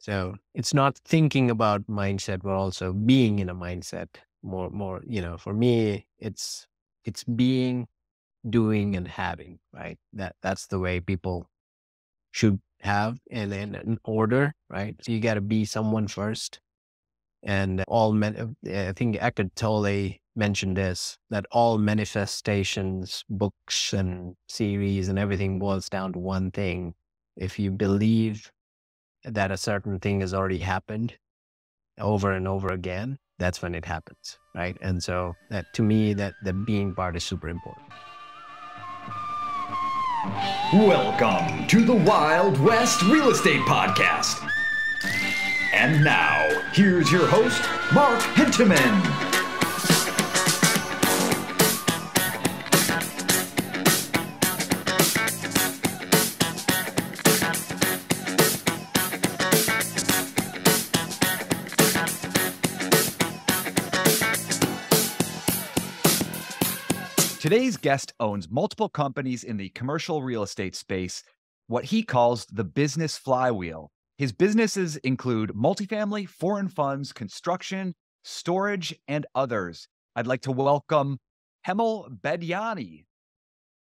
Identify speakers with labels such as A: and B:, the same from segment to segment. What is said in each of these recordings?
A: So it's not thinking about mindset, but also being in a mindset more, for me, it's being, doing and having, right? That's the way people should have and in an order, right? So you got to be someone first. And all men, I think Eckhart Tolle mentioned this, that all manifestations, books and series and everything boils down to one thing. If you believe that a certain thing has already happened over and over again, that's when it happens, right? And so that, to me, that the being part is super important.
B: Welcome to the Wild West Real Estate Podcast. And now, here's your host, Mark Hinteman. Today's guest owns multiple companies in the commercial real estate space, what he calls the business flywheel. His businesses include multifamily, foreign funds, construction, storage, and others. I'd like to welcome Hemal Badiani.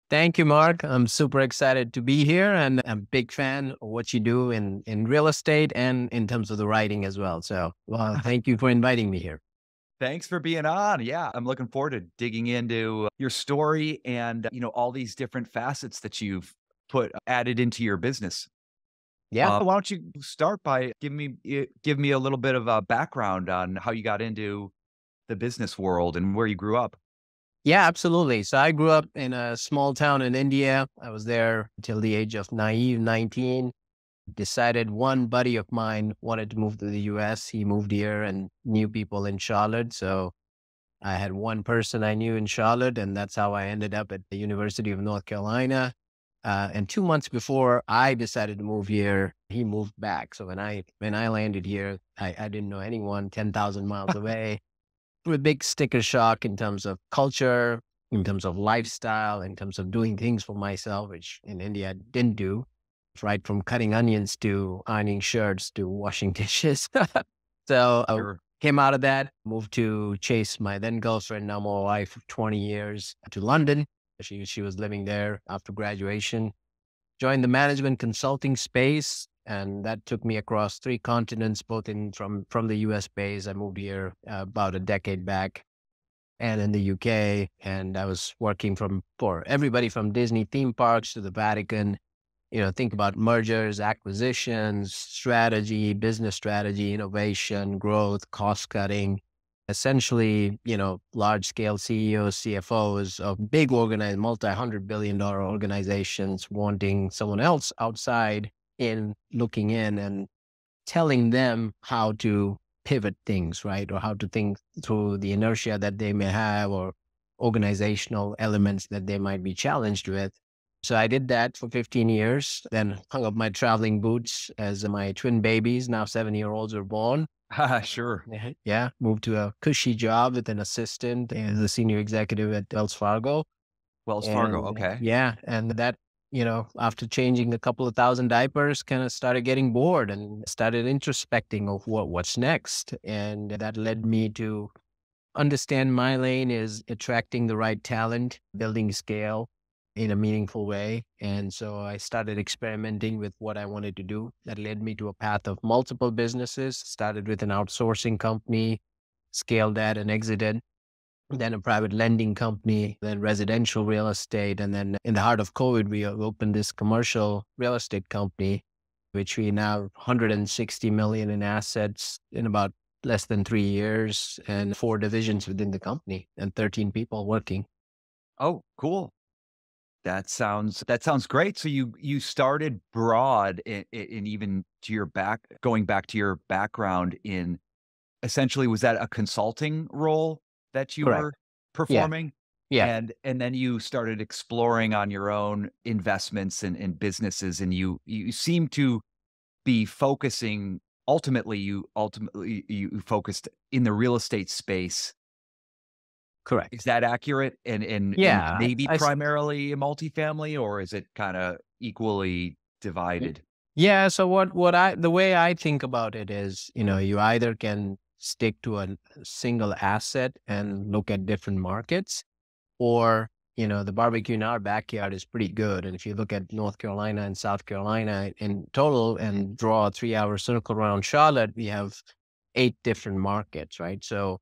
A: Thank you, Mark. I'm super excited to be here, and I'm a big fan of what you do in real estate and in terms of the writing as well. So, well, thank you for inviting me here.
B: Thanks for being on. Yeah, I'm looking forward to digging into your story and, all these different facets that you've added into your business.
A: Yeah.
B: Why don't you start by give me a little bit of a background on how you got into the business world and where you grew up?
A: Yeah, absolutely. So I grew up in a small town in India. I was there until the age of 19. Decided one buddy of mine wanted to move to the US. He moved here and knew people in Charlotte. So I had one person I knew in Charlotte, and that's how I ended up at the University of North Carolina. And 2 months before I decided to move here, he moved back. So when I landed here, I didn't know anyone 10,000 miles away. A big sticker shock in terms of culture, in terms of lifestyle, in terms of doing things for myself, which in India I didn't do, right from cutting onions to ironing shirts to washing dishes. So I
B: Sure.
A: came out of that, moved to chase my then girlfriend, now my wife of 20 years, to London. She was living there after graduation. Joined the management consulting space, and that took me across 3 continents, both from the US base. I moved here about a decade back, and in the UK, and I was working for everybody from Disney theme parks to the Vatican. Think about mergers, acquisitions, strategy, business strategy, innovation, growth, cost cutting. Essentially, large scale CEOs, CFOs of big organized, multi-$100 billion organizations wanting someone else outside in looking in and telling them how to pivot things, right? Or how to think through the inertia that they may have or organizational elements that they might be challenged with. So I did that for 15 years, then hung up my traveling boots as my twin babies, now 7-year-olds, were born.
B: Sure.
A: Yeah, moved to a cushy job with an assistant as a senior executive at Wells Fargo.
B: Wells Fargo.
A: And
B: Okay.
A: yeah, and that, after changing a couple of thousand diapers, kind of started getting bored and started introspecting of what's next. And that led me to understand my lane is attracting the right talent, building scale in a meaningful way. And so I started experimenting with what I wanted to do. That led me to a path of multiple businesses. Started with an outsourcing company, scaled that and exited. Then a private lending company, then residential real estate. And then in the heart of COVID, we opened this commercial real estate company, which we now have 160 million in assets in about less than 3 years, and 4 divisions within the company and 13 people working.
B: Oh, cool. That sounds great. So you started broad in even to going back to your background in essentially, was that a consulting role that you
A: Correct.
B: were
A: Yeah.
B: performing?
A: Yeah.
B: And then you started exploring on your own investments and businesses, and you seem to be focusing ultimately you focused in the real estate space.
A: Correct.
B: Is that accurate? And
A: Yeah.
B: maybe primarily a multifamily, or is it kind of equally
A: Y-
B: divided?
A: Yeah. So the way I think about it is, you either can stick to a single asset and look at different markets, or, the barbecue in our backyard is pretty good. And if you look at North Carolina and South Carolina in total and draw a 3-hour circle around Charlotte, we have 8 different markets, right? So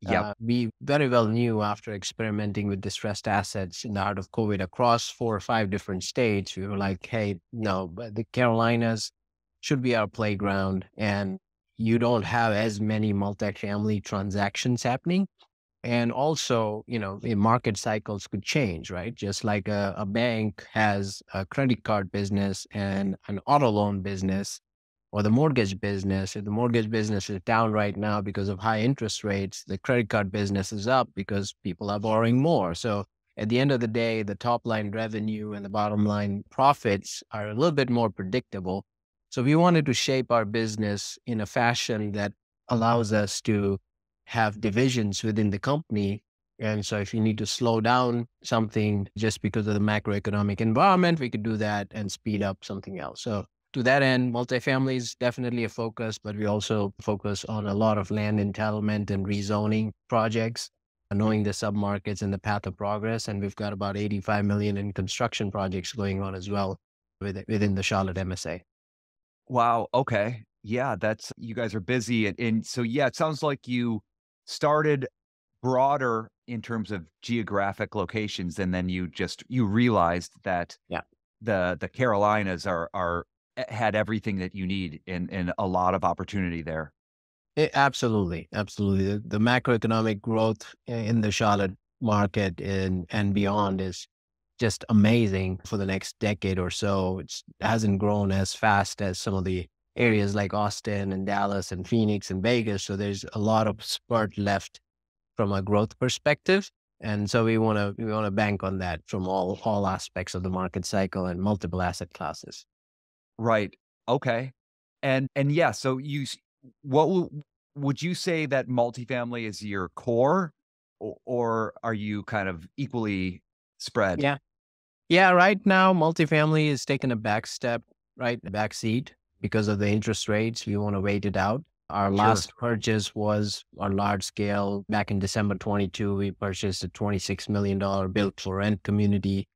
B: Yep.
A: we very well knew after experimenting with distressed assets in the heart of COVID across 4 or 5 different states, we were like, hey, no, but the Carolinas should be our playground. And you don't have as many multifamily transactions happening. And also, the market cycles could change, right? Just like a bank has a credit card business and an auto loan business, or the mortgage business. If the mortgage business is down right now because of high interest rates, the credit card business is up because people are borrowing more. So at the end of the day, the top line revenue and the bottom line profits are a little bit more predictable. So we wanted to shape our business in a fashion that allows us to have divisions within the company. And so if you need to slow down something just because of the macroeconomic environment, we could do that and speed up something else. So to that end, multifamily is definitely a focus, but we also focus on a lot of land entitlement and rezoning projects, knowing the submarkets and the path of progress. And we've got about 85 million in construction projects going on as well within the Charlotte MSA.
B: Wow. Okay. Yeah, that's you guys are busy, and so yeah, it sounds like you started broader in terms of geographic locations, and then you realized that
A: Yeah.
B: the Carolinas had everything that you need and a lot of opportunity there.
A: Absolutely, absolutely. The macroeconomic growth in the Charlotte market and beyond is just amazing for the next decade or so. It hasn't grown as fast as some of the areas like Austin and Dallas and Phoenix and Vegas. So there's a lot of spurt left from a growth perspective. And so we want to bank on that from all aspects of the market cycle and multiple asset classes.
B: Right. Okay. And yeah, so what would you say that multifamily is your core, or are you kind of equally spread?
A: Yeah. Yeah, right now, multifamily is taking a back step, right? A back seat because of the interest rates. We want to wait it out. Our
B: Sure.
A: last purchase was on large scale back in December 22. We purchased a $26 million built for rent community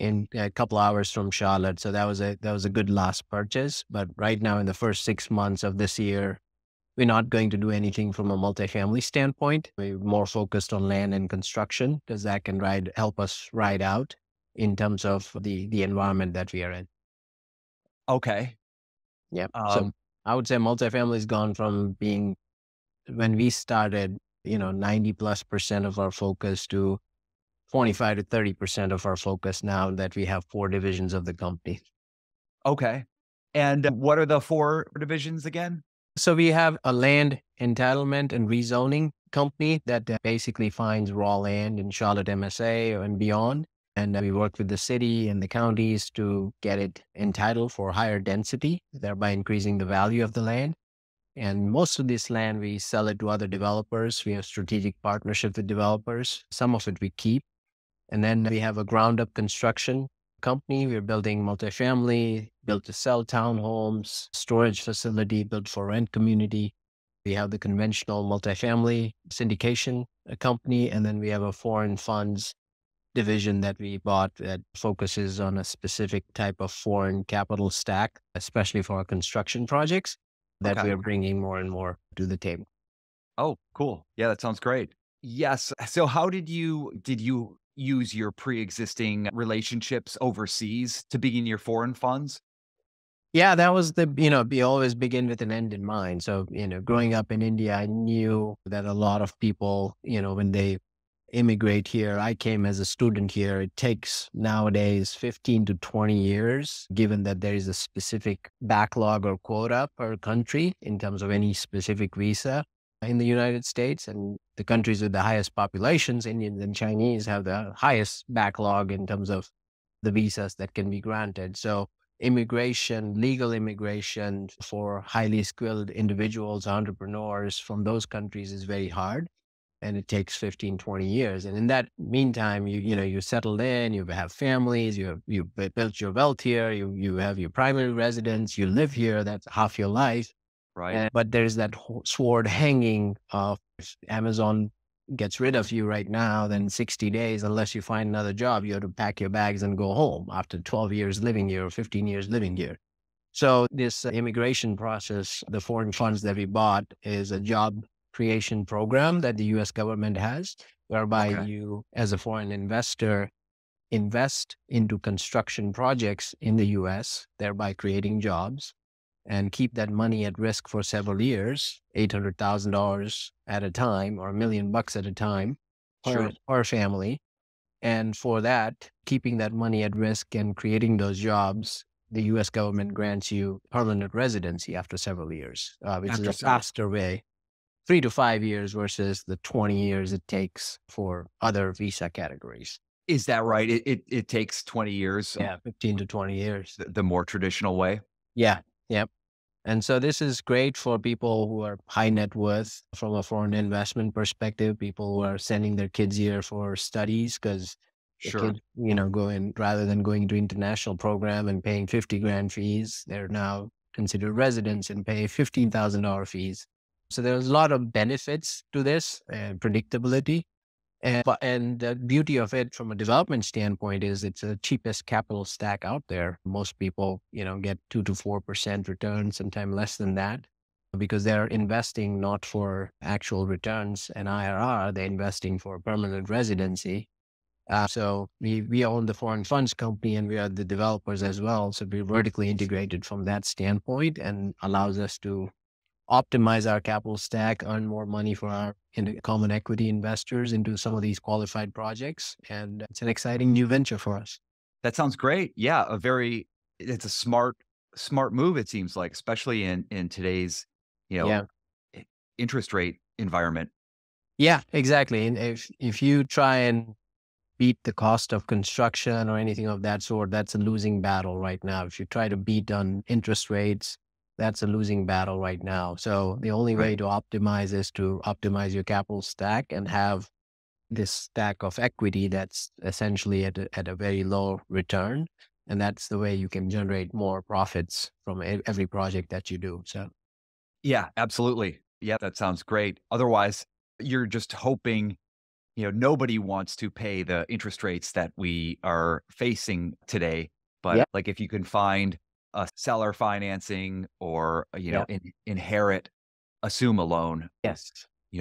A: in a couple hours from Charlotte. So that was a good last purchase. But right now, in the first 6 months of this year, we're not going to do anything from a multifamily standpoint. We're more focused on land and construction because that can help us ride out in terms of the environment that we are in.
B: Okay.
A: Yeah. So
B: Um,
A: I would say multifamily has gone from being, when we started, 90+% of our focus to 25 to 30% of our focus now that we have 4 divisions of the company.
B: okay. And what are the 4 divisions again?
A: So we have a land entitlement and rezoning company that basically finds raw land in Charlotte MSA and beyond. And we work with the city and the counties to get it entitled for higher density, thereby increasing the value of the land. And most of this land, we sell it to other developers. We have strategic partnership with developers. Some of it we keep. And then we have a ground up construction company. We're building multifamily, built to sell townhomes, storage facility, built for rent community. We have the conventional multifamily syndication company. And then we have a foreign funds division that we bought that focuses on a specific type of foreign capital stack, especially for our construction projects that
B: Okay.
A: we're bringing more and more to the table.
B: Oh, cool. Yeah, that sounds great. Yes. So how did you use your pre-existing relationships overseas to begin your foreign funds?
A: Yeah, that was we always begin with an end in mind. So, growing up in India, I knew that a lot of people, when they immigrate here, I came as a student here. It takes nowadays 15 to 20 years, given that there is a specific backlog or quota per country in terms of any specific visa in the United States. And the countries with the highest populations, Indians and Chinese, have the highest backlog in terms of the visas that can be granted. So immigration, legal immigration for highly skilled individuals, entrepreneurs from those countries is very hard. and it takes 15, 20 years. And in that meantime, you settled in, you have families, you built your wealth here, you have your primary residence, you live here, that's half your life.
B: Right.
A: But there's that sword hanging of, if Amazon gets rid of you right now, then 60 days, unless you find another job, you have to pack your bags and go home after 12 years living here or 15 years living here. So this immigration process, the foreign funds that we bought, is a job creation program that the US government has, whereby
B: Okay.
A: you, as a foreign investor, invest into construction projects in the US, thereby creating jobs, and keep that money at risk for several years, $800,000 at a time or $1 million at a time
B: Sure.
A: per family. And for that, keeping that money at risk and creating those jobs, the US government grants you permanent residency after several years, which is
B: After
A: a
B: several.
A: faster way, 3 to 5 years versus the 20 years it takes for other visa categories.
B: Is that right? It takes 20 years,
A: Yeah, 15 to 20 years.
B: the more traditional way?
A: Yeah. Yep. And so this is great for people who are high net worth from a foreign investment perspective, people who are sending their kids here for studies, because the
B: Sure.
A: kid, go in, rather than going to international program and paying 50 grand fees, they're now considered residents and pay $15,000 fees. So there's a lot of benefits to this and predictability. And the beauty of it from a development standpoint is it's the cheapest capital stack out there. Most people, get 2 to 4% return, sometimes less than that, because they're investing not for actual returns and IRR, they're investing for permanent residency. So we own the foreign funds company and we are the developers as well. So we're vertically integrated from that standpoint and allows us to optimize our capital stack, earn more money for our common equity investors into some of these qualified projects. And it's an exciting new venture for us.
B: That sounds great. Yeah, it's a smart move, it seems like, especially in today's, you know,
A: Yeah.
B: i- interest rate environment.
A: Yeah, exactly. And if you try and beat the cost of construction or anything of that sort, that's a losing battle right now. If you try to beat on interest rates, that's a losing battle right now. So the only way
B: Right.
A: to optimize is to optimize your capital stack and have this stack of equity that's essentially at a very low return. And that's the way you can generate more profits from every project that you do. So,
B: Yeah, absolutely. Yeah, that sounds great. Otherwise, you're just hoping, nobody wants to pay the interest rates that we are facing today. But
A: yeah,
B: like if you can find a seller financing or,
A: yeah,
B: inherit, assume a loan,
A: yes.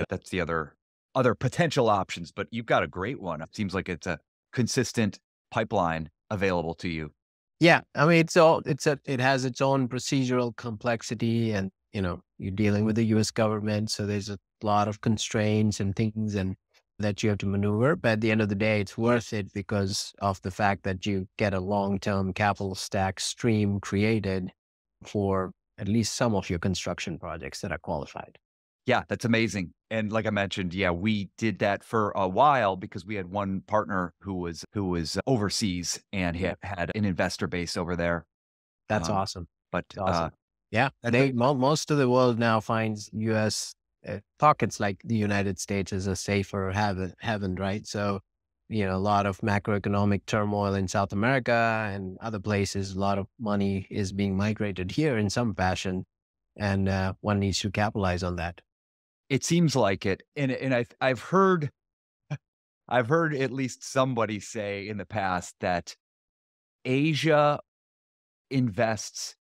B: that's the other potential options. But you've got a great one. It seems like it's a consistent pipeline available to you.
A: Yeah, I mean, it has its own procedural complexity, and you're dealing with the U.S. government, so there's a lot of constraints and things and that you have to maneuver. But at the end of the day, it's worth it because of the fact that you get a long-term capital stack stream created for at least some of your construction projects that are qualified.
B: Yeah, that's amazing. And like I mentioned, yeah, we did that for a while because we had one partner who was overseas and he
A: Yeah,
B: had an investor base over there.
A: that's
B: Um,
A: awesome.
B: but
A: It's awesome. Yeah,
B: that's a,
A: most of the world now finds U.S. Pockets like the United States as a safer heaven, right? So, a lot of macroeconomic turmoil in South America and other places. A lot of money is being migrated here in some fashion, and one needs to capitalize on that.
B: it seems like it. And I've heard at least somebody say in the past that Asia invests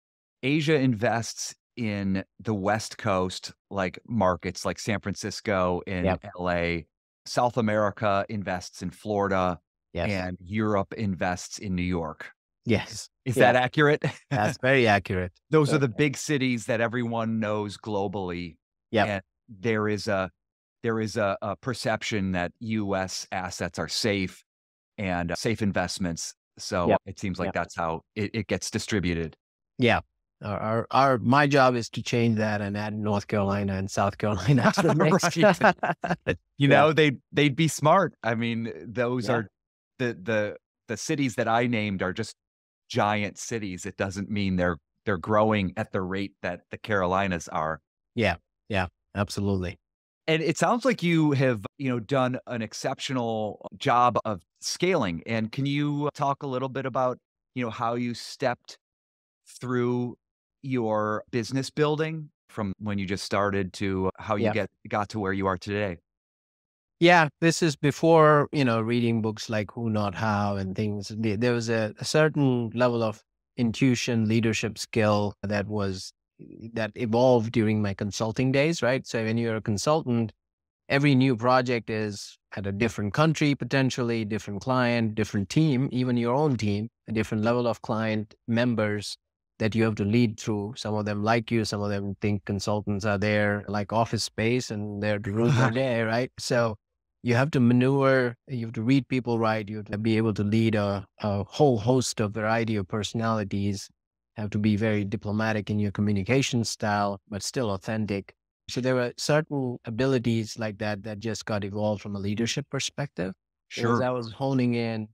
B: Asia invests in the West Coast, like markets like San Francisco and
A: Yep.
B: LA. South America invests in Florida,
A: Yes.
B: and Europe invests in New York.
A: Yes.
B: Is
A: Yeah.
B: that accurate?
A: That's very accurate.
B: Those are the big cities that everyone knows globally,
A: Yep.
B: and there is a perception that US assets are safe and safe investments. So
A: Yep.
B: it seems like
A: Yep.
B: that's how it gets distributed.
A: Yeah. My job is to change that and add North Carolina and South Carolina to the mix.
B: Right.
A: Yeah.
B: They'd be smart. I mean, those
A: Yeah.
B: are the cities that I named are just giant cities. It doesn't mean they're growing at the rate that the Carolinas are.
A: Yeah. Yeah. Absolutely.
B: And it sounds like you have, done an exceptional job of scaling. And can you talk a little bit about, how you stepped through your business building from when you just started to how you
A: Yeah.
B: got to where you are today?
A: Yeah. This is before, reading books like Who Not How and things. There was a certain level of intuition, leadership skill that evolved during my consulting days, right? So when you're a consultant, every new project is at a different country, potentially different client, different team, even your own team, a different level of client members that you have to lead through. Some of them like you, some of them think consultants are there like office space and they're to ruin their day, right? So you have to maneuver, you have to read people right, you have to be able to lead a whole host of variety of personalities, have to be very diplomatic in your communication style, but still authentic. So there were certain abilities like that that just got evolved from a leadership perspective. As
B: Sure.
A: I was honing in,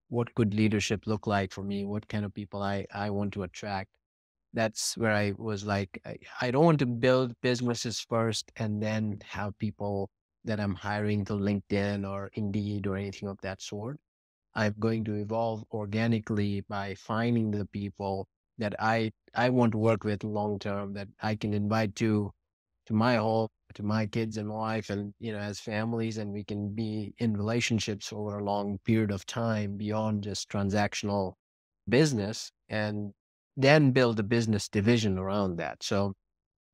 A: what could leadership look like for me? What kind of people I want to attract? That's where I was like, I don't want to build businesses first and then have people that I'm hiring to LinkedIn or Indeed or anything of that sort. I'm going to evolve organically by finding the people that I want to work with long term, that I can invite to my home, to my kids and wife, and as families, and we can be in relationships over a long period of time beyond just transactional business, and then build a business division around that. So,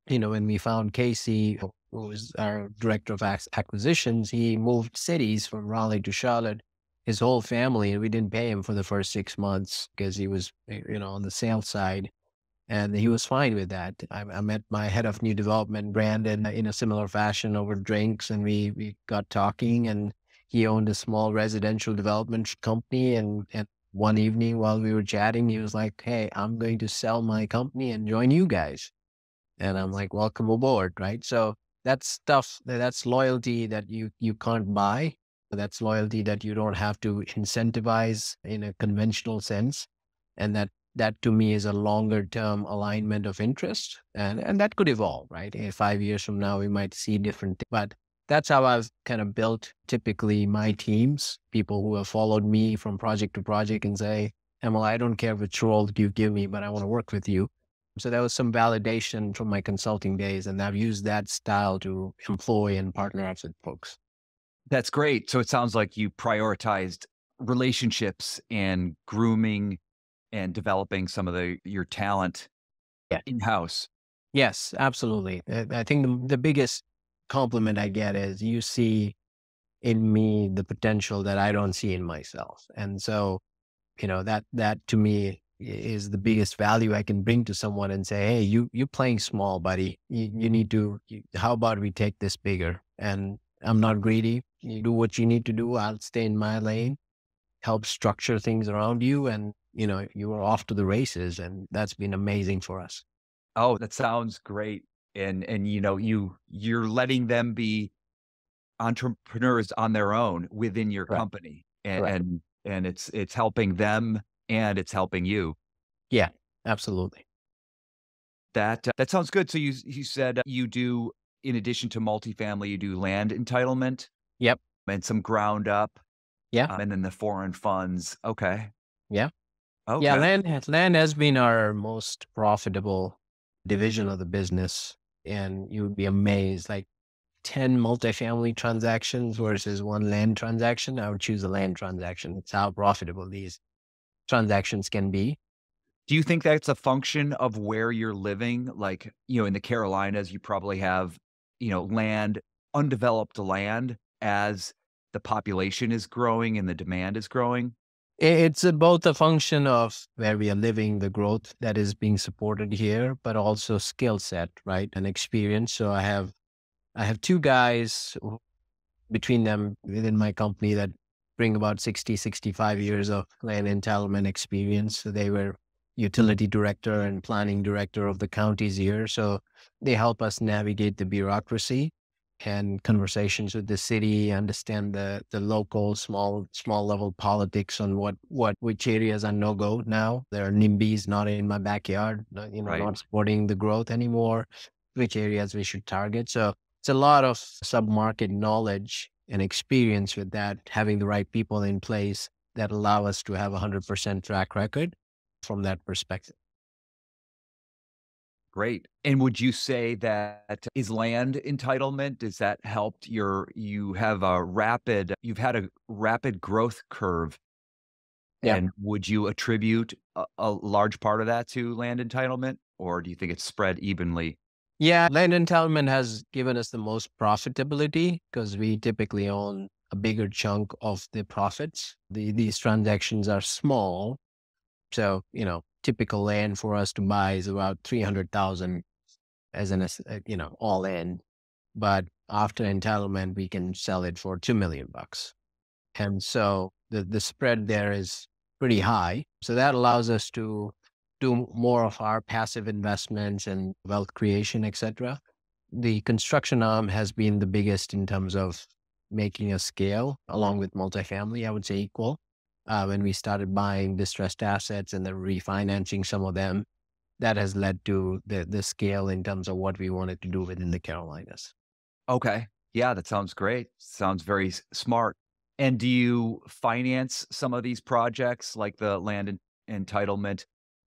A: when we found Casey, who was our director of acquisitions, he moved cities from Raleigh to Charlotte, his whole family, and we didn't pay him for the first 6 months because he was, on the sales side, and he was fine with that. I met my head of new development, Brandon, in a similar fashion over drinks, and we got talking. And he owned a small residential development company. And one evening while we were chatting, he was like, "Hey, I'm going to sell my company and join you guys." And I'm like, "Welcome aboard," right? So that's stuff that's loyalty that you can't buy. That's loyalty that you don't have to incentivize in a conventional sense. And that to me is a longer term alignment of interest. And that could evolve, right? 5 years from now, we might see different things. But that's how I've kind of built typically my teams, people who have followed me from project to project and say, "Hemal, I don't care which role you give me, but I want to work with you." So that was some validation from my consulting days, and I've used that style to employ and partner up with folks.
B: That's great. So it sounds like you prioritized relationships and grooming and developing some of your talent
A: Yeah.
B: in-house.
A: Yes, absolutely. I think the biggest compliment I get is you see in me the potential that I don't see in myself. And so, that to me is the biggest value I can bring to someone and say, "Hey, you're playing small, buddy. You need to, how about we take this bigger?" And I'm not greedy. You do what you need to do. I'll stay in my lane, help structure things around you. And, you are off to the races. And that's been amazing for us.
B: Oh, that sounds great. And you're letting them be entrepreneurs on their own within your
A: Correct.
B: company.
A: Correct.
B: And it's helping them and it's helping you.
A: Yeah, absolutely.
B: That sounds good. So you said you do, in addition to multifamily, you do land entitlement
A: Yep.
B: and some ground up,
A: Yeah.
B: and then the foreign funds. Okay.
A: Yeah. Yeah.
B: Okay.
A: Land has been our most profitable division of the business. And you would be amazed, like 10 multifamily transactions versus one land transaction. I would choose a land transaction. It's how profitable these transactions can be.
B: Do you think that's a function of where you're living? Like, in the Carolinas, you probably have, land, undeveloped land as the population is growing and the demand is growing?
A: It's both a function of where we are living, the growth that is being supported here, but also skill set, right? And experience. So I have two guys between them within my company that bring about 60, 65 years of land entitlement experience. So they were utility director and planning director of the counties here. So they help us navigate the bureaucracy and conversations with the city, understand the local small level politics on which areas are no go now. There are NIMBYs not in my backyard,
B: Right.
A: not supporting the growth anymore, which areas we should target. So It's a lot of sub-market knowledge and experience with that, having the right people in place that allow us to have a 100% track record from that perspective.
B: Great. And would you say that is land entitlement, has that helped you've had a rapid growth curve,
A: Yeah.
B: and would you attribute a large part of that to land entitlement, or do you think it's spread evenly?
A: Yeah, land entitlement has given us the most profitability because we typically own a bigger chunk of the profits. These transactions are small. So, typical land for us to buy is about 300,000 as all in. But after entitlement, we can sell it for 2 million bucks. And so the spread there is pretty high. So that allows us to do more of our passive investments and wealth creation, etc. The construction arm has been the biggest in terms of making a scale along with multifamily, I would say equal. When we started buying distressed assets and then refinancing some of them, that has led to the scale in terms of what we wanted to do within the Carolinas.
B: Okay. Yeah, that sounds great. Sounds very smart. And do you finance some of these projects like the entitlement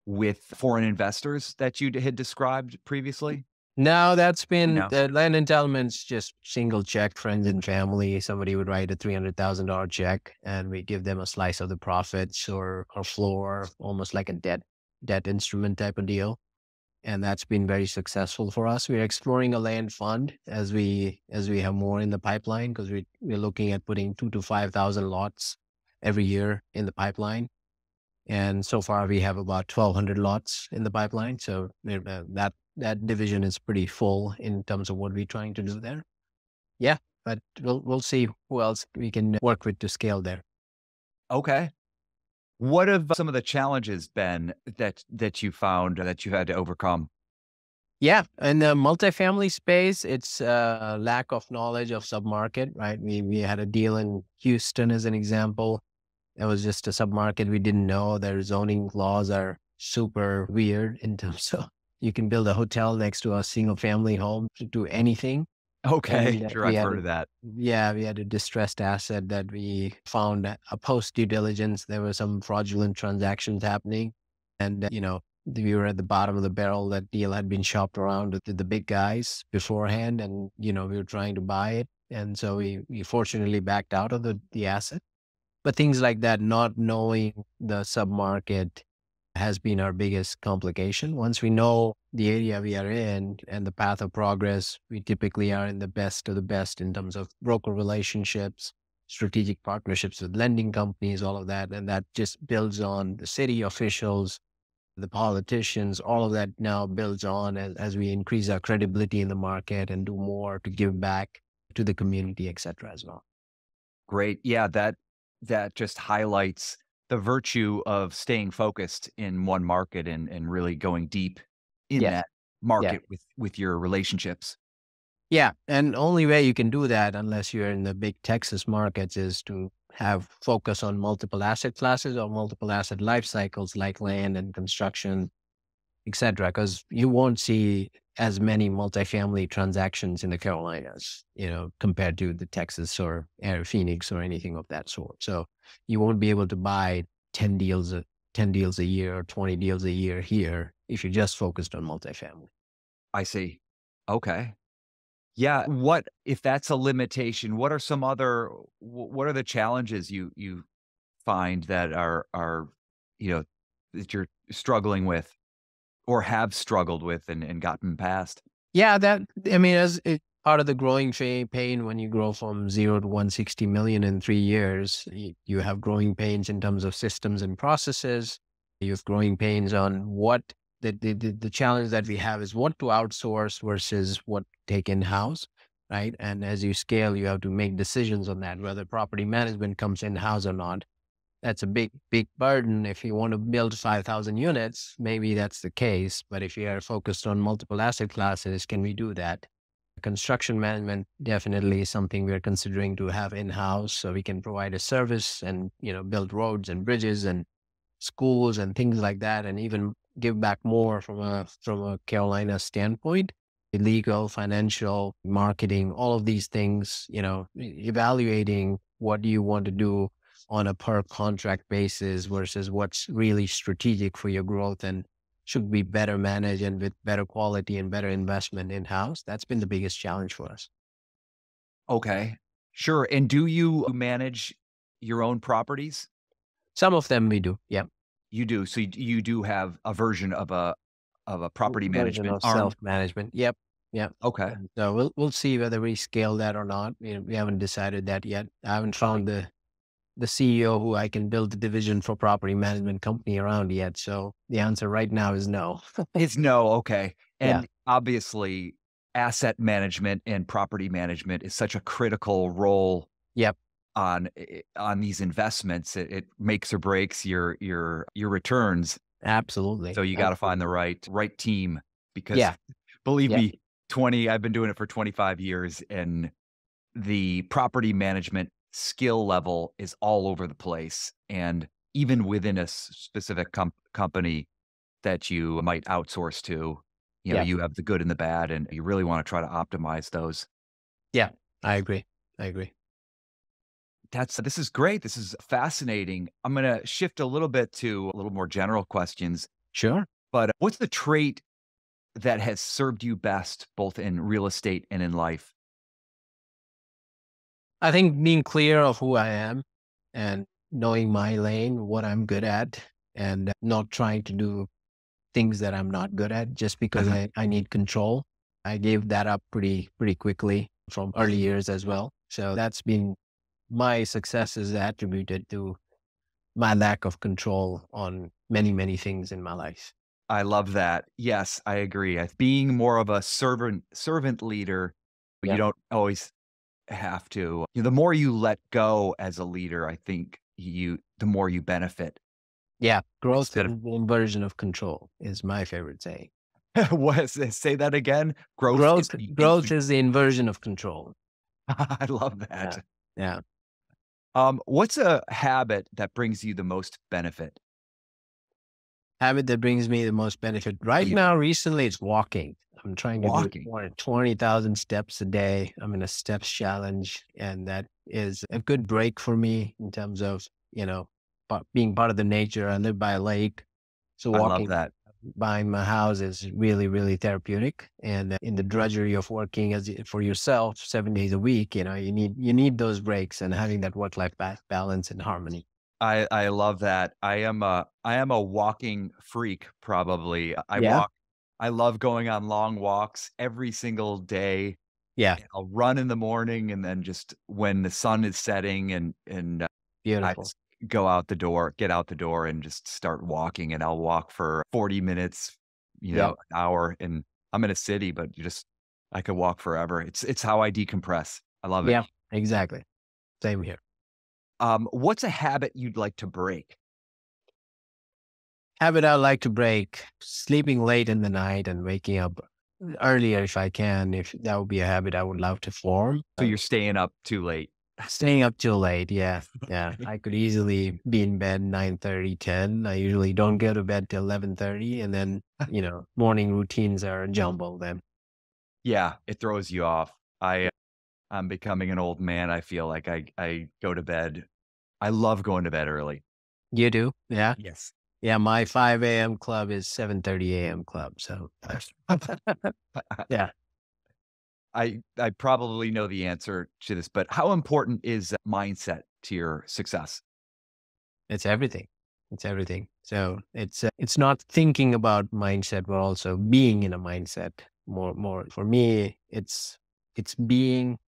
B: with foreign investors that you had described previously?
A: No, that's been
B: No.
A: the land entitlements, just single check, friends and family. Somebody would write a $300,000 check and we give them a slice of the profits or floor, almost like a debt instrument type of deal. And that's been very successful for us. We're exploring a land fund as we have more in the pipeline because we're looking at putting 2 to 5,000 lots every year in the pipeline. And so far we have about 1,200 lots in the pipeline. So that division is pretty full in terms of what we're trying to do there. Yeah, but we'll see who else we can work with to scale there.
B: Okay. What have some of the challenges been that you found that you had to overcome?
A: Yeah, in the multifamily space, it's a lack of knowledge of submarket, right? We had a deal in Houston as an example. It was just a submarket we didn't know. Their zoning laws are super weird in terms of you can build a hotel next to a single family home to do anything.
B: Okay,
A: And
B: sure,
A: we
B: I've
A: had
B: heard of that.
A: we had a distressed asset that we found a post due diligence. There were some fraudulent transactions happening. And, we were at the bottom of the barrel. That deal had been shopped around with the big guys beforehand. And, we were trying to buy it. And so we fortunately backed out of the asset. But things like that, not knowing the submarket has been our biggest complication. Once we know the area we are in and the path of progress, we typically are in the best of the best in terms of broker relationships, strategic partnerships with lending companies, all of that. And that just builds on the city officials, the politicians, all of that now builds on as we increase our credibility in the market and do more to give back to the community, et cetera, as well.
B: Great. Yeah, that just highlights the virtue of staying focused in one market and really going deep in
A: Yeah.
B: that
A: Yeah.
B: market with your relationships.
A: Yeah, and only way you can do that unless you're in the big Texas markets is to have focus on multiple asset classes or multiple asset life cycles like land and construction, et cetera, because you won't see as many multifamily transactions in the Carolinas, compared to the Texas or Phoenix or anything of that sort. So you won't be able to buy 10 deals, 10 deals a year or 20 deals a year here if you're just focused on multifamily.
B: I see. Okay. Yeah, what if that's a limitation, what are some other what are the challenges you find that are, you know, that you're struggling with or have struggled with and gotten past?
A: Yeah, I mean, as it part of the growing pain when you grow from 0 to 160 million in 3 years, you have growing pains in terms of systems and processes. You have growing pains on what the challenge that we have is what to outsource versus what to take in house, right? And as you scale, you have to make decisions on that, whether property management comes in house or not. That's a big, big burden. If you want to build 5,000 units, maybe that's the case. But if you are focused on multiple asset classes, can we do that? Construction management definitely is something we're considering to have in-house so we can provide a service and, build roads and bridges and schools and things like that, and even give back more from a Carolina standpoint. legal, financial, marketing, all of these things, evaluating what do you want to do on a per contract basis versus what's really strategic for your growth and should be better managed and with better quality and better investment in house. That's been the biggest challenge for us.
B: Okay. Sure. And do you manage your own properties?
A: Some of them we do. Yeah.
B: You do. So you do have a version of a property
A: Version
B: management
A: of
B: arm?
A: self-management. Yep. Yep.
B: Okay.
A: And so we'll see whether we scale that or not. We haven't decided that yet. I haven't found the CEO who I can build the division for property management company around yet. So the answer right now is no.
B: It's no, okay.
A: Yeah.
B: And obviously, asset management and property management is such a critical role
A: Yep.
B: on these investments. It makes or breaks your returns.
A: Absolutely.
B: So you gotta find the
A: Absolutely.
B: right team because
A: Yeah.
B: believe
A: Yeah.
B: me, I've been doing it for 25 years, and the property management skill level is all over the place, and even within a specific company that you might outsource to,
A: Yeah.
B: you have the good and the bad, and you really wanna try to optimize those.
A: Yeah. I agree. I agree.
B: This is great, this is fascinating. I'm gonna shift a little bit to a little more general questions,
A: Sure.
B: but what's the trait that has served you best both in real estate and in life?
A: I think being clear of who I am and knowing my lane, what I'm good at, and not trying to do things that I'm not good at just because I need control. I gave that up pretty quickly from early years as well. So that's been my success is attributed to my lack of control on many things in my life.
B: I love that. Yes, I agree. Being more of a servant leader, you
A: Yeah.
B: don't always have to. The more you let go as a leader, I think the more you benefit
A: Yeah. Growth
B: instead
A: is
B: of
A: the inversion of control is my favorite saying.
B: say that again? Growth is
A: Growth is the inversion of control.
B: I love
A: Yeah.
B: that.
A: Yeah.
B: What's a habit that brings you the most benefit?
A: Habit that brings me the most benefit right
B: You
A: now, recently, it's walking. I'm trying to do
B: walking.
A: more than 20,000 steps a day. I'm in a steps challenge, and that is a good break for me in terms of, being part of the nature. I live by a lake. So
B: I love
A: walking
B: that.
A: behind my house is really therapeutic. And in the drudgery of working for yourself 7 days a week, you need those breaks and having that work-life balance and harmony.
B: I love that. I am a walking freak probably.
A: Yeah.
B: I love going on long walks every single day.
A: Yeah.
B: I'll run in the morning and then just when the sun is setting and I
A: Beautiful.
B: just get out the door and just start walking, and I'll walk for 40 minutes,
A: Yeah.
B: an hour, and I'm in a city, but I could walk forever. It's how I decompress. I love it.
A: Yeah. Exactly. Same here.
B: What's a habit you'd like to break?
A: Habit I like to break, sleeping late in the night and waking up earlier if I can. If that would be a habit I would love to form.
B: So you're staying up too late.
A: Staying up too late. Yeah. Yeah. I could easily be in bed 9:30, 10. I usually don't go to bed till 11:30. And then, morning routines are jumbled then.
B: Yeah, it throws you off. I'm becoming an old man. I feel like I go to bed. I love going to bed early.
A: You do? Yeah.
B: Yes.
A: Yeah. My 5 a.m. club is 7:30 a.m. club. So yeah,
B: I probably know the answer to this, but how important is mindset to your success?
A: it's everything. It's everything. So it's not thinking about mindset, but also being in a mindset more for me, it's being,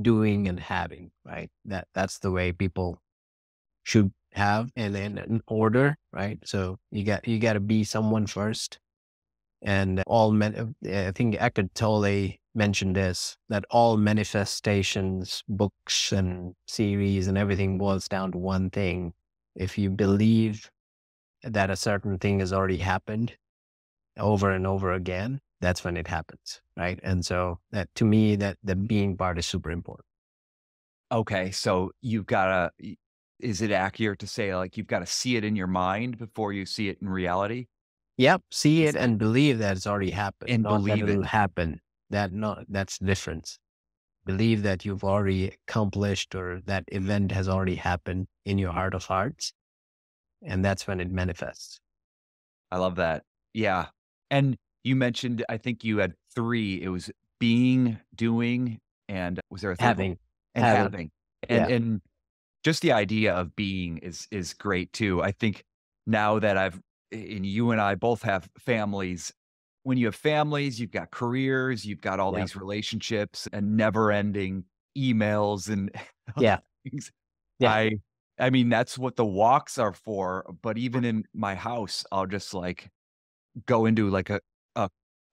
A: doing and having, right? That's the way people should have and then in order, right? So you got to be someone first and I think Eckhart Tolle mentioned this, that all manifestations, books and series and everything boils down to one thing. If you believe that a certain thing has already happened over and over again, that's when it happens, right? And so that to me, that the being part is super important.
B: Okay, so is it accurate to say like you've got to see it in your mind before you see it in reality?
A: Yep, see
B: Is
A: it
B: that
A: and believe that it's already happened,
B: and
A: not that
B: believe it?
A: it'll happen. That's the difference. Believe that you've already accomplished or that event has already happened in your heart of hearts. And that's when it manifests.
B: I love that. Yeah. And you mentioned, I think you had 3. It was being, doing, and was there a third one?
A: Having,
B: And
A: having,
B: having.
A: yeah,
B: And just the idea of being is great too. I think now that and you and I both have families, when you have families, you've got careers, you've got all
A: yeah,
B: these relationships and never-ending emails and other
A: yeah,
B: things.
A: yeah,
B: I I mean, that's what the walks are for, but even in my house, I'll just, like, go into, like, a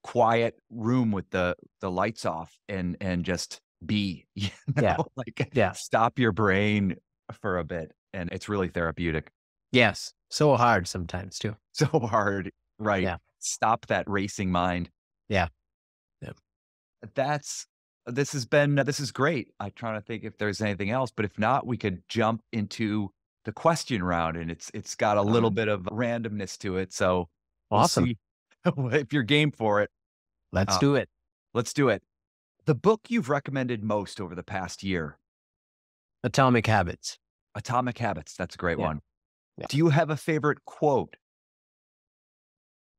B: quiet room with the lights off and just be,
A: yeah,
B: Like,
A: yeah.
B: stop your brain for a bit, and it's really therapeutic.
A: Yes. So hard sometimes too.
B: So hard, right.
A: Yeah,
B: Stop that racing mind.
A: yeah, yeah.
B: That's this is great. I'm trying to think if there's anything else, but if not, we could jump into the question round, and it's got a
A: All
B: little
A: right.
B: bit of randomness to it, so we'll
A: Awesome.
B: see if you're game for it.
A: Let's
B: Uh,
A: do it.
B: let's do it. The book you've recommended most over the past year?
A: Atomic Habits.
B: Atomic Habits, that's a great
A: Yeah,
B: one.
A: yeah.
B: Do you have a favorite quote?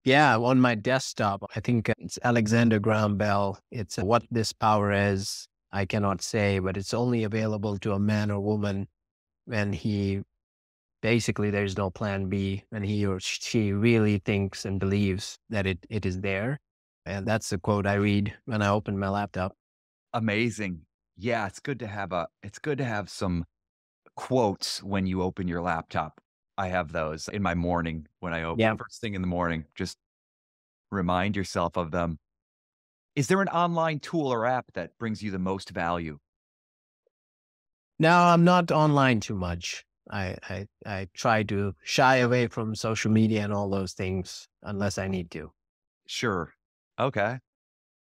A: Yeah, on my desktop, I think it's Alexander Graham Bell. It's what this power is, I cannot say, but it's only available to a man or woman when he basically there's no plan B, when he or she really thinks and believes that it is there. And that's the quote I read when I open my laptop.
B: Amazing. Yeah, it's good to have some quotes when you open your laptop. I have those in my morning when I open
A: Yeah.
B: first thing in the morning, just remind yourself of them. Is there an online tool or app that brings you the most value?
A: No, I'm not online too much. I try to shy away from social media and all those things unless I need to.
B: Sure. Okay.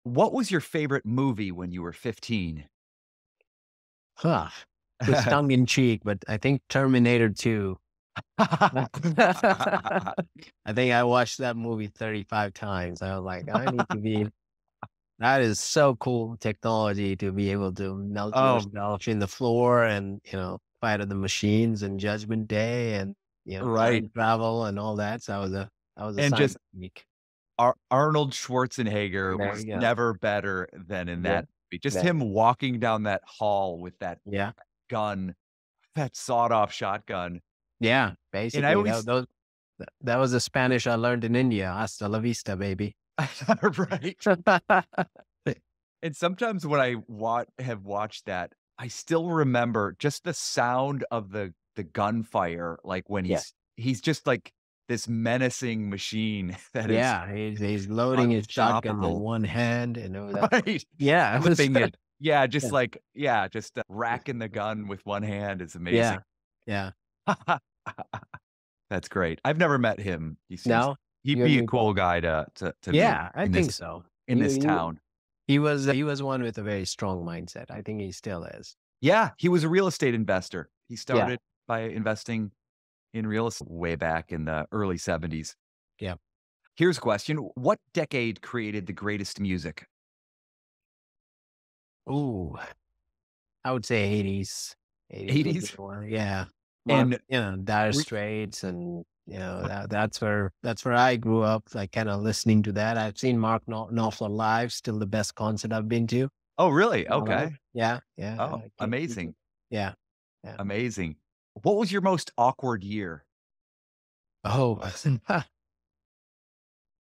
B: What was your favorite movie when you were 15?
A: Huh. It's tongue in cheek, but I think Terminator 2. I think I watched that movie 35 times. I was like, I need to be, that is so cool technology to be able to melt
B: Oh,
A: yourself in the floor and, fight of the machines and Judgment Day and,
B: right.
A: time travel and all that. So I was a
B: And
A: science
B: just
A: geek.
B: Arnold Schwarzenegger
A: There
B: was
A: you go.
B: never better than in
A: Yeah.
B: that movie. Just
A: That,
B: him walking down that hall with that
A: yeah.
B: gun, that sawed-off shotgun.
A: Yeah.
B: And I
A: Basically,
B: always
A: that was the Spanish I learned in India. Hasta la vista, baby.
B: right. And sometimes when I have watched that, I still remember just the sound of the gunfire, like, when
A: Yeah.
B: he's just like this menacing machine that is
A: Yeah, he's loading his shotgun with
B: unstoppable.
A: one hand and all that.
B: Right.
A: Yeah, it was
B: Flipping it. Yeah,
A: yeah,
B: just, racking the gun with one hand is amazing.
A: yeah, yeah.
B: That's great. I've never met him.
A: No,
B: He'd be a
A: you
B: cool guy to meet
A: yeah, I think so.
B: in this town.
A: He was one with a very strong mindset. I think he still is.
B: Yeah, he was a real estate investor. He
A: Yeah,
B: started by investing in real estate way back in the early '70s.
A: yeah.
B: Here's a question. What decade created the greatest music?
A: Ooh, I would say 80s. 80s would be
B: 80s?
A: the one. Yeah. Mark,
B: And
A: Dire
B: re
A: Straits and that's where I grew up, like kind of listening to that. I've seen Mark Knopfler live, still the best concert I've been to.
B: Oh, really?
A: My life.
B: Okay.
A: Yeah, yeah.
B: Oh, amazing.
A: Yeah, yeah.
B: Amazing. What was your most awkward year?
A: Oh,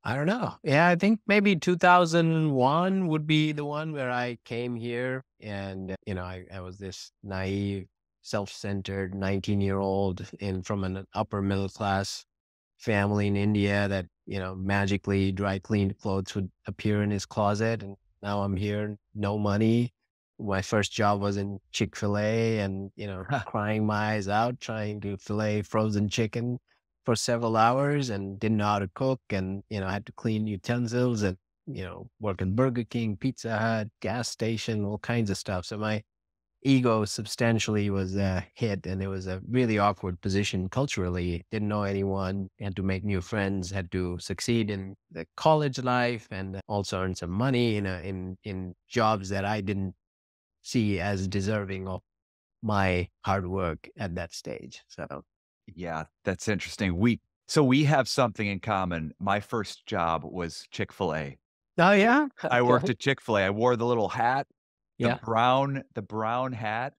A: I don't know. Yeah, I think maybe 2001 would be the one where I came here and, I was this naive, self-centered 19-year-old from an upper middle class family in India that, magically dry cleaned clothes would appear in his closet. And now I'm here, no money. My first job was in Chick-fil-A and, crying my eyes out, trying to fillet frozen chicken for several hours and didn't know how to cook. And, I had to clean utensils and, work at Burger King, Pizza Hut, gas station, all kinds of stuff. So my ego substantially was hit, and it was a really awkward position culturally. Didn't know anyone, had to make new friends, had to succeed in the college life, and also earn some money in jobs that I didn't see as deserving of my hard work at that stage. So,
B: Yeah, that's interesting. We have something in common. My first job was Chick-fil-A.
A: oh yeah,
B: I worked
A: okay,
B: at Chick-fil-A. I wore the little hat,
A: yeah,
B: the brown hat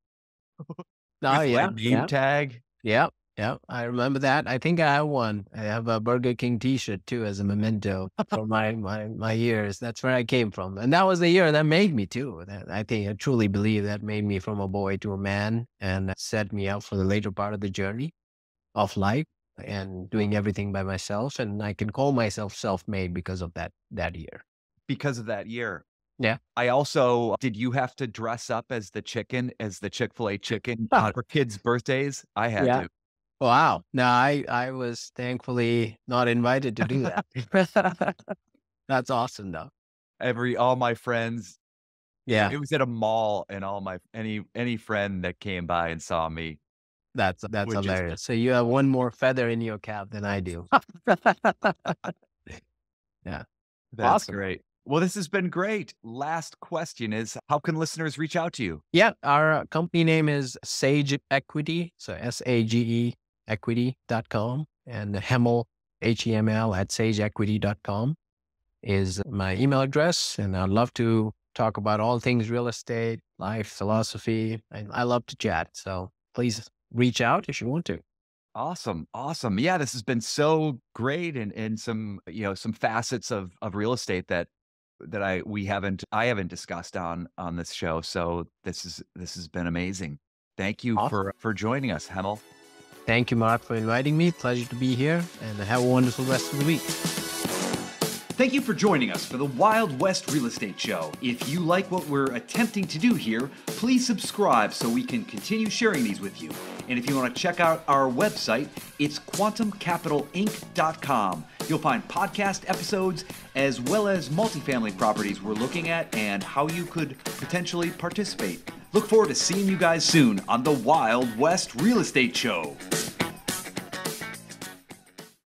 A: oh
B: with my
A: yeah,
B: name
A: yeah.
B: tag.
A: Yeah, yeah, I remember that. I think I have one. I have a Burger King T-shirt too as a memento for my years. That's where I came from, and that was the year that made me too. That I think I truly believe that made me from a boy to a man, and set me up for the later part of the journey of life and doing everything by myself. And I can call myself self-made because of that year.
B: Because of that year.
A: Yeah.
B: I also did you have to dress up as the Chick-fil-A chicken on for kids' birthdays? I had
A: Yeah.
B: to.
A: Wow. No, I was thankfully not invited to do that. That's awesome though.
B: All my friends,
A: Yeah.
B: it was at a mall, and all my any friend that came by and saw me
A: That's
B: would just
A: hilarious. So you have one more feather in your cap than I do. Yeah.
B: that's
A: Awesome.
B: great. Well, this has been great. Last question is, how can listeners reach out to you?
A: Yeah. Our company name is Sage Equity. So SAGE equity.com, and Hemel, HEML at sageequity.com is my email address. And I'd love to talk about all things real estate, life, philosophy. I love to chat. So please reach out if you want to.
B: Awesome. Awesome. Yeah, this has been so great, and some, some facets of real estate that I haven't discussed on this show. So this has been amazing. Thank you
A: Awesome.
B: for joining us, Hemel.
A: Thank you, Mark, for inviting me. Pleasure to be here, and have a wonderful rest of the week.
B: Thank you for joining us for the Wild West Real Estate Show. If you like what we're attempting to do here, please subscribe so we can continue sharing these with you. And if you want to check out our website, it's quantumcapitalinc.com. You'll find podcast episodes as well as multifamily properties we're looking at and how you could potentially participate. Look forward to seeing you guys soon on the Wild West Real Estate Show.